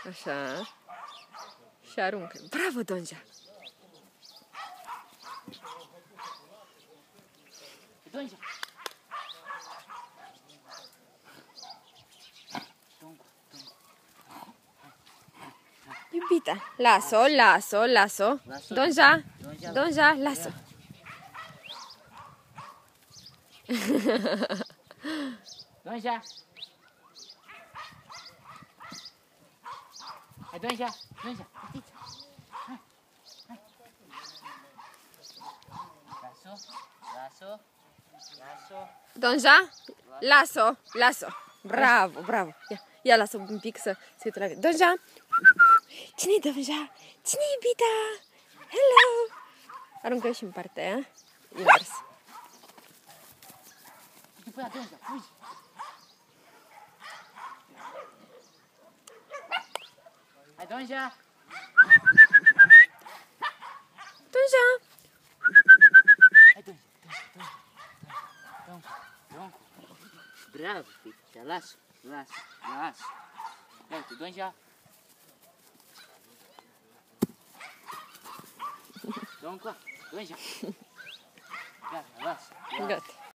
Așa. Și aruncă. Bravo, Donja! Donja! Iubita, las-o, las-o, las-o. Donja, Donja, las-o. Donja! Hai, Donja! Donja! Hai! Hai! Las-o! Las-o! Las-o! Donja, las-o, las-o. Bravo, bravo. Ia lasă un pic să se uite la video. Donja! Cine-i Donja? Cine-i iubita? Hello! Aruncă și în partea aia. Invers. După ea, Donja, fugi! Hai, Donja! Donja! Hai, Donja! Donja! Bravo, Pita, lasă, lasă, lasă. Uite, Donja. Donja, Donja. Gata, lasă. Gata.